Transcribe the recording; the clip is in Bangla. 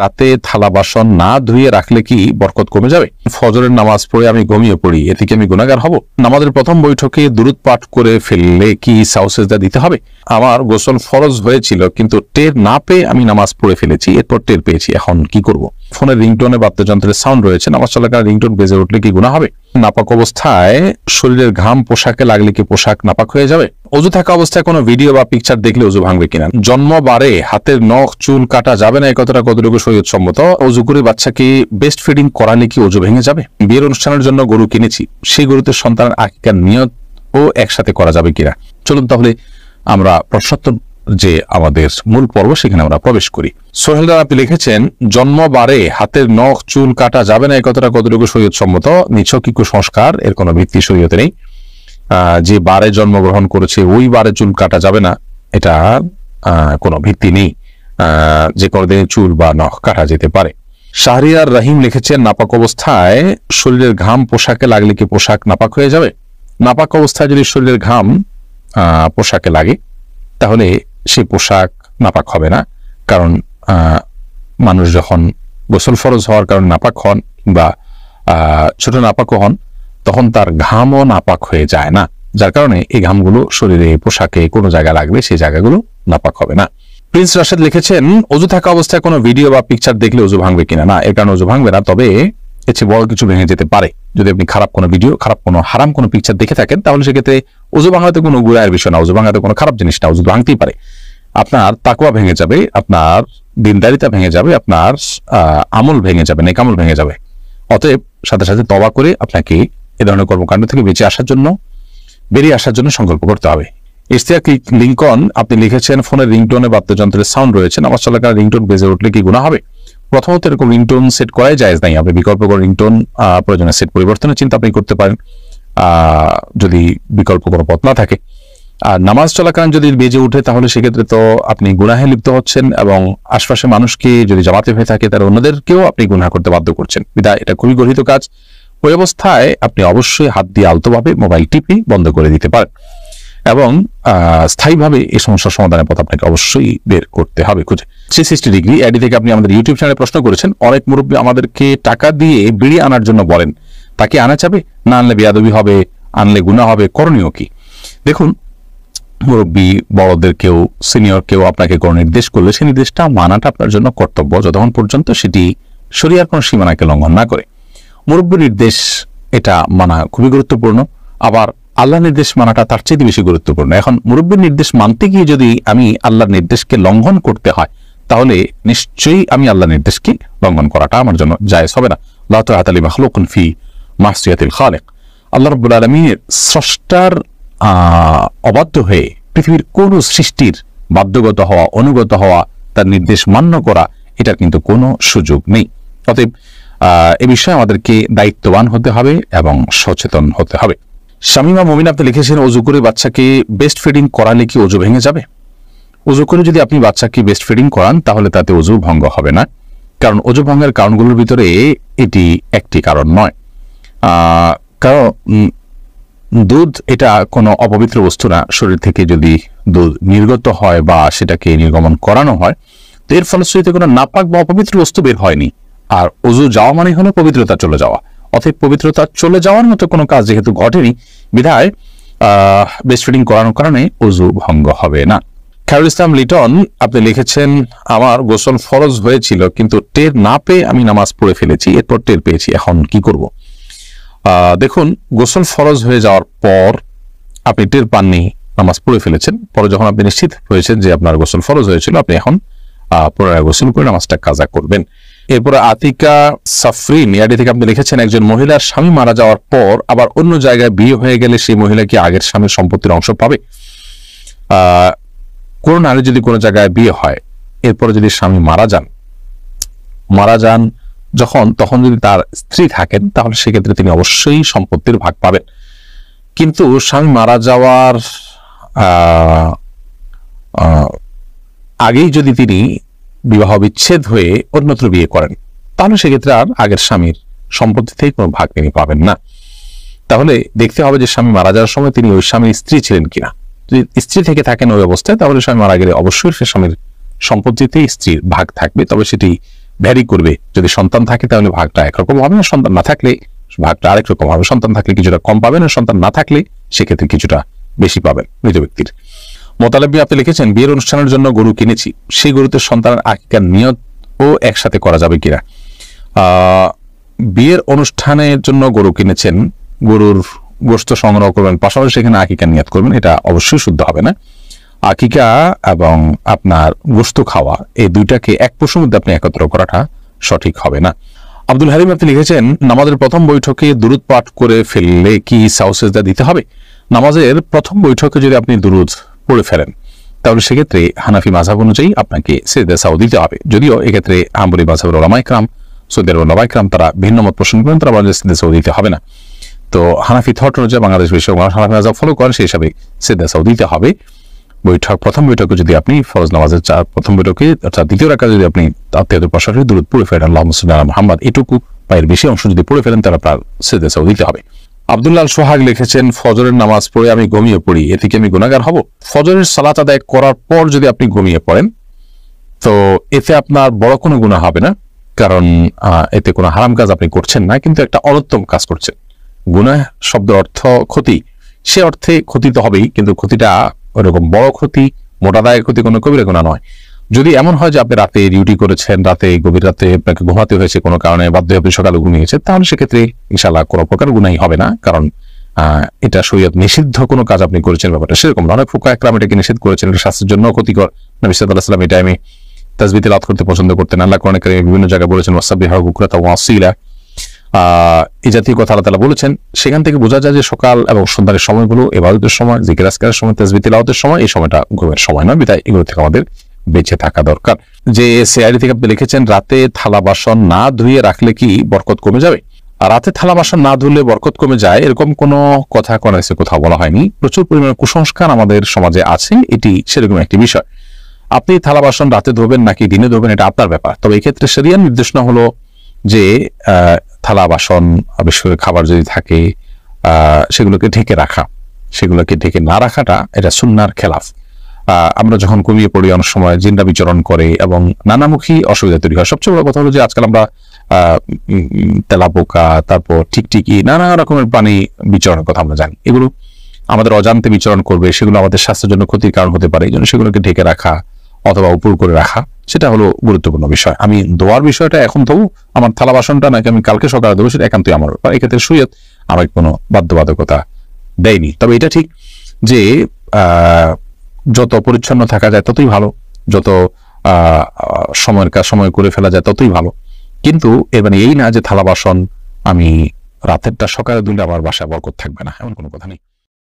রাতে থালা বাসন না ধুয়ে রাখলে কি বরকত কমে যাবে? ফজরের নামাজ পড়ে আমি ঘুমিয়ে পড়ি, এতে কি আমি গুনাহগার হব? নামাজের প্রথম বৈঠকে দুরূদ পাঠ করে ফেললে কি সাউ সিজদা দিতে হবে? আমার গোসল ফরজ হয়েছিল কিন্তু টের না পেয়ে আমি নামাজ পড়ে ফেলেছি, এরপর টের পেয়েছি, এখন কি করব? ফোনের রিংটোনে বাদ্যযন্ত্রের সাউন্ড রয়েছে, নামাজ চলাকালীন রিংটোন বেজে উঠলে কি গুনাহ হবে? নাপাক অবস্থায় শরীরের ঘাম পোশাকে লাগলে কি পোশাক নাপাক হয়ে যাবে? অজু থাকা অবস্থায় কোনো ভিডিও বা পিকচার দেখলে অজু ভাঙবে কিনা? জন্মবারে হাতের নখ চুল কাটা যাবে না, এই কথাটা কতটুকু শরীয়ত সম্মত? অজু করে বাচ্চাকে ব্রেস্ট ফিডিং করালে কি অজু ভেঙে যাবে? বিয়ের অনুষ্ঠানের জন্য গরু কিনেছি, সেই গরুতে সন্তানের আকিকার নিয়ত ও একসাথে করা যাবে কিনা? চলুন তাহলে আমরা প্রশ্নোত্তর যে আমাদের মূল পর্ব সেখানে আমরা প্রবেশ করি। সোহেল রানা আপনি লিখেছেন, জন্মবারে হাতের নখ চুল কাটা যাবে না, এই কথাটা কতটুকু শরীয়ত সম্মত? নিছক কুসংস্কার, এর কোনো ভিত্তি শরীয়তে নেই। যে বারে জন্মগ্রহণ করেছে ওই বারে চুল কাটা যাবে না, এটা কোনো ভিত্তি নেই। যে কোনো দিনে চুল বা নখ কাটা যেতে পারে। শাহরিয়ার রহিম লিখেছেন, নাপাক অবস্থায় শরীরের ঘাম পোশাকে লাগলে কি পোশাক নাপাক হয়ে যাবে? নাপাক অবস্থায় যদি শরীরের ঘাম পোশাকে লাগে তাহলে সেই পোশাক নাপাক হবে না, কারণ মানুষ যখন গোসল ফরজ হওয়ার কারণে নাপাক হন বা ছোট নাপাকও হন তখন তার ঘামও নাপাক হয়ে যায় না, যার কারণে এই ঘামগুলো শরীরে পোশাকে কোনো জায়গায় লাগলে সেই জায়গাগুলো নাপাক হবে না। প্রিন্স রাশেদ লিখেছেন, অজু থাকা অবস্থায় কোনো ভিডিও বা পিকচার দেখলে অজু ভাঙবে কিনা? না, এর কারণে অজু ভাঙবে না, তবে এর চেয়ে বড় কিছু ভেঙে যেতে পারে। যদি আপনি খারাপ কোনো ভিডিও, খারাপ কোনো হারাম কোনো পিকচার দেখে থাকেন তাহলে সেক্ষেত্রে অজু ভাঙাতে কোনো গুনাহের বিষয় না, অজু ভাঙাতে কোনো খারাপ জিনিস না, অজু ভাঙতেই পারে। আপনার তাকওয়া ভেঙে যাবে, আপনার দিনদারিতা ভেঙে যাবে, আপনার আমল ভেঙে যাবে, নেক আমল ভেঙে যাবে। অতএব সাথে সাথে তওবা করে আপনাকে এ ধরনের কর্মকাণ্ড থেকে বেরিয়ে আসার জন্য সংকল্প করতে হবে। ইশতিয়াক লিঙ্কন আপনি লিখেছেন, ফোনের রিংটোনে বাদ্যযন্ত্রের সাউন্ড রয়েছে, নামাজ চলাকালীন রিংটোন বেজে উঠলে কি গুনাহ হবে? প্রথমত এরকম রিংটোন সেট করাই জায়েজ নাই, আপনি বিকল্প করে রিংটোন প্রয়োজনে সেট পরিবর্তনের চিন্তা আপনি করতে পারেন যদি বিকল্প কোনো পথ না থাকে। আর নামাজ চলাকালীন যদি বেজে উঠে তাহলে সেক্ষেত্রে তো আপনি গুনাহে লিপ্ত হচ্ছেন এবং আশপাশের মানুষকে যদি জামাতে হয়ে থাকে তার অন্যদেরকেও আপনি গুনাহ করতে বাধ্য করছেন, বিধায় এটা খুবই গর্হিত কাজ। ওই অবস্থায় আপনি অবশ্যই হাত দিয়ে আলতোভাবে মোবাইল টিপে বন্ধ করে দিতে পারেন এবং স্থায়ীভাবে এই সমস্যার সমাধানের পথ আপনাকে অবশ্যই বের করতে হবে খুঁজে। 360 ডিগ্রি আইডি থেকে আপনি আমাদের ইউটিউব চ্যানেলে প্রশ্ন করেছেন, অনেক মুরব্বী আমাদেরকে টাকা দিয়ে বিড়ি আনার জন্য বলেন, তাকে আনা যাবে না? আনলে বেয়াদবি হবে, আনলে গুনাহ হবে, করণীয় কি? দেখুন, মুরব্বী বড়দের কেউ সিনিয়র কেউ আপনাকে কোনো নির্দেশ করলে সেই নির্দেশটা মানাটা আপনার জন্য কর্তব্য, যতক্ষণ পর্যন্ত সেটি শরীয়তের কোনো সীমানাকে লঙ্ঘন না করে। মুরব্বীর নির্দেশ এটা মানা খুবই গুরুত্বপূর্ণ, আবার আল্লাহর নির্দেশ মানাটা তার চেয়ে বেশি গুরুত্বপূর্ণ। এখন মুরব্বীর নির্দেশ মানতে গিয়ে যদি আমি আল্লাহর নির্দেশকে লঙ্ঘন করতে হয় তাহলে নিশ্চয়ই আমি আল্লাহর নির্দেশকে লঙ্ঘন করাটা আমার জন্য জায়েজ হবে না। লা তাআতা লি মাখলুকিন ফি মাসিয়াতিল খালিক। আল্লাহ রাব্বুল আলামিনের স্রষ্টার অবাধ্য হয়ে পৃথিবীর কোন সৃষ্টির বাধ্যগত হওয়া, অনুগত হওয়া, তার নির্দেশ মান্য করা, এটার কিন্তু কোনো সুযোগ নেই। অতএব এ বিষয়ে আমাদেরকে দায়িত্ববান হতে হবে এবং সচেতন হতে হবে। শামিমা মুমিন আপনি লিখেছেন, অজু করে বাচ্চাকে ব্রেস্ট ফিডিং করালে কি অজু ভেঙে যাবে? অজু করে যদি আপনি বাচ্চাকে ব্রেস্ট ফিডিং করান তাহলে তাতে অজু ভঙ্গ হবে না, কারণ অজু ভঙ্গের কারণগুলোর ভিতরে এটি একটি কারণ নয়। কারণ দুধ এটা কোনো অপবিত্র বস্তু না, শরীর থেকে যদি দুধ নির্গত হয় বা সেটাকে নির্গমন করানো হয় তো এর ফলশ্রুতিতে কোনো নাপাক বা অপবিত্র বস্তু বের হয়নি। আর অজু যাওয়া মানে হলো পবিত্রতা চলে যাওয়া, অতএব পবিত্রতা চলে যাওয়ার মতো কোনো কাজ যেহেতু ঘটেনি বিধায় ব্রেস্ট ফিডিং করানোর কারণে অজু ভঙ্গ হবে না। খায়রুল ইসলাম লিটন আপনি লিখেছেন, আমার গোসল ফরজ হয়েছিল কিন্তু টের না পেয়ে আমি নামাজ পড়ে ফেলেছি, এরপর টের পেয়েছি, এখন কি করব? দেখুন, গোসল ফরজ হয়ে যাওয়ার পর আপনি টের পাননি, নামাজ পড়ে ফেলেছেন, পরে যখন আপনি নিশ্চিত হয়েছেন যে আপনার গোসল ফরজ হয়েছিল আপনি এখন পুনরায় গোসল করে নামাজটা কাজা করবেন। এরপরে আতিকা সাফরিন ইয়াডি থেকে আপনি লিখেছেন, একজন মহিলার স্বামী মারা যাওয়ার পর আবার অন্য জায়গায় বিয়ে হয়ে গেলে সেই মহিলা কি আগের স্বামীর সম্পত্তির অংশ পাবে? কোন নারী যদি কোনো জায়গায় বিয়ে হয় এরপরে যদি স্বামী মারা যান তখন যদি তার স্ত্রী থাকেন তাহলে সেক্ষেত্রে তিনি অবশ্যই সম্পত্তির ভাগ পাবেন। কিন্তু স্বামী মারা যাওয়ার আগেই যদি তিনি বিবাহ বিচ্ছেদ হয়ে অন্যত্র বিয়ে করেন তাহলে সেক্ষেত্রে আর আগের স্বামীর সম্পত্তি থেকে কোনো ভাগ তিনি পাবেন না। তাহলে দেখতে হবে যে স্বামী মারা যাওয়ার সময় তিনি ওই স্বামীর স্ত্রী ছিলেন কিনা। যদি স্ত্রী থেকে থাকেন ওই অবস্থায় তাহলে স্বামী মারা গেলে অবশ্যই সে স্বামীর সম্পত্তিতে স্ত্রীর ভাগ থাকবে, তবে সেটি ভ্যারি করবে। যদি সন্তান থাকে তাহলে ভাগটা একরকম হবে, আর সন্তান না থাকলে ভাগটা আরেক রকম হবে। সন্তান থাকলে কিছুটা কম পাবেন, আর সন্তান না থাকলে সেক্ষেত্রে কিছুটা বেশি পাবেন মৃত ব্যক্তির। মোতালেব আপনি লিখেছেন, বিয়ের অনুষ্ঠানের জন্য গরু কিনেছি, সেই গরুতে সন্তানের আকিকার নিয়ত ও একসাথে করা যাবে কিনা? বিয়ের অনুষ্ঠানের জন্য গরু কিনেছেন, গরুর গোশত সংগ্রহ করবেন, পাশাপাশি সেখানে আকিকার নিয়ত করবেন, এটা অবশ্যই শুদ্ধ হবে না। আকিকা এবং আপনার গোশত খাওয়া এই দুইটাকে এক পশুর মধ্যে আপনি একত্র করাটা সঠিক হবে না। আব্দুল হালিম আপনি লিখেছেন, নামাজের প্রথম বৈঠকে দুরুদ পাঠ করে ফেললে কি সাউসেজদা দিতে হবে? নামাজের প্রথম বৈঠকে যদি আপনি দুরুদ পড়ে ফেলেন তাহলে সেক্ষেত্রে হানাফি মাযহাব অনুযায়ী আপনাকে সিজদা সাউ দিতে হবে। যদিও এক্ষেত্রে হাম্বলি মাযহাবের উলামা ইকরাম, সৌদি আরবের উলামা ইকরাম তারা ভিন্ন মত পোষণ করেন, তারা বলেন সিজদা সাউ দিতে হবে না। তো হানাফি থট অনুযায়ী বাংলাদেশ বিষয়ে হানাফি মাযহাব ফলো করেন, সেই হিসাবে সিজদা সাউ দিতে হবে। প্রথম বৈঠকে যদি আপনি ফরজ নামাজের প্রথম বৈঠকে অর্থাৎ দ্বিতীয় রাকাতে যদি আপনি আত্মীয়দের পাশাপাশি দুরূদ পড়ে ফেলেন আল্লাহুম্মা সাল্লি আলা মুহাম্মদ এটুকু বা এর বেশি অংশ যদি পড়ে ফেলেন তাহলে আপনার সিজদা সাউ দিতে হবে। আব্দুল্লাহ সোহাগ লিখেছেন, ফজরের নামাজ পড়ে আমি ঘুমিয়ে পড়ি, এতে কি আমি গুনাহগার হব? ফজরের সালাত আদায় করার পর যদি আপনি ঘুমিয়ে পড়েন তো এতে আপনার বড় কোনো গুনাহ হবে না, কারণ এতে কোনো হারাম কাজ আপনি করছেন না, কিন্তু একটা অনুত্তম কাজ করছেন। গুনাহ শব্দের অর্থ ক্ষতি, সে অর্থে ক্ষতি তো হবেই, কিন্তু ক্ষতিটা ওরকম বড় ক্ষতি, মোটা দায়ের ক্ষতি, কোনো কবিরা গুনাহ নয়। যদি এমন হয় যে আপনি রাতে ডিউটি করেছেন, গভীর রাতে আপনাকে ঘুমাতে হয়েছে কোনো কারণে, বাধ্য হয়ে আপনি সকালে ঘুমিয়েছেন, তাহলে সেক্ষেত্রে ইনশাআল্লাহ কোনো প্রকার গুনাহই হবে না, কারণ এটা শরীয়ত নিষিদ্ধ কোনো কাজ আপনি করেছেন, ব্যাপারটা সেরকম না। অনেক ফুকাহা ইকরাম এটাকে নিষেধ করেছেন, এটা স্বাস্থ্যের জন্য ক্ষতিকর। নবী সাল্লাল্লাহু আলাইহি ওয়াসাল্লাম এই টাইমে তাসবিহ তিলাওয়াত করতে পছন্দ করতেন। আল্লাহ কোরআনে কারীমে বিভিন্ন জায়গায় বলেছেন ওয়াসাব্বিহু বুকরাতাও ওয়া আসীলা, এই জাতীয় কথা আল্লাহ তাআলা বলেছেন। সেখান থেকে বোঝা যায় যে সকাল এবং সন্ধ্যার সময়গুলো ইবাদতের সময়, জিকির আজকারের সময়, তাসবিহ তিলাওয়াতের সময়, এই সময়টা ঘুমের সময় নয়, বিধায় এগুলো থেকে আমাদের বেঁচে থাকা দরকার। যে সিআইডি থেকে আপনি লিখেছেন, রাতে থালা বাসন না ধুয়ে রাখলে কি বরকত কমে যাবে? আর রাতে থালা বাসন না ধুলে বরকত কমে যায় এরকম কোনো কথা কোথাও বলা হয়নি। প্রচুর পরিমাণে কুসংস্কার আমাদের সমাজে আছে, এটি সেরকম একটি বিষয়। আপনি থালা বাসন রাতে ধোবেন নাকি দিনে ধোবেন এটা আপনার ব্যাপার। তবে এক্ষেত্রে শরিয়ার নির্দেশনা হলো যে থালা বাসন, বিশেষ করে খাবার যদি থাকে সেগুলোকে ঢেকে রাখা, সেগুলোকে ঢেকে না রাখাটা এটা সুন্নাহর খেলাফ। আমরা যখন ঘুমিয়ে পড়ি অনেক সময় জিনরা বিচরণ করে এবং নানামুখী অসুবিধা তৈরি হয়। সবচেয়ে বড় কথা হলো যে আজকাল আমরা তেলাপোকা, তারপর টিকটিকি, নানা রকমের প্রাণী বিচরণের কথা আমরা জানি। এগুলো আমাদের অজান্তে বিচরণ করবে, সেগুলো আমাদের স্বাস্থ্যের জন্য ক্ষতির কারণ হতে পারে। এই জন্য সেগুলোকে ঢেকে রাখা অথবা উপর করে রাখা সেটা হলো গুরুত্বপূর্ণ বিষয়। আমি ধোয়ার বিষয়টা এখন ধোবো, আমার থালা বাসনটা নাকি আমি কালকে সকালে ধোবো সেটা একান্তই আমার ব্যাপার। এক্ষেত্রে শরীয়ত আমাকে কোনো বাধ্যবাধকতা দেয়নি। তবে এটা ঠিক যে যত পরিচ্ছন্ন থাকা যায় ততই ভালো, যত সময়ের কাজ সময় করে ফেলা যায় ততই ভালো। কিন্তু এর মানে এই না যে থালা বাসন আমি রাতেরটা সকালে ধুলে আমার বাসায় বরকত থাকবে না, এমন কোনো কথা নেই।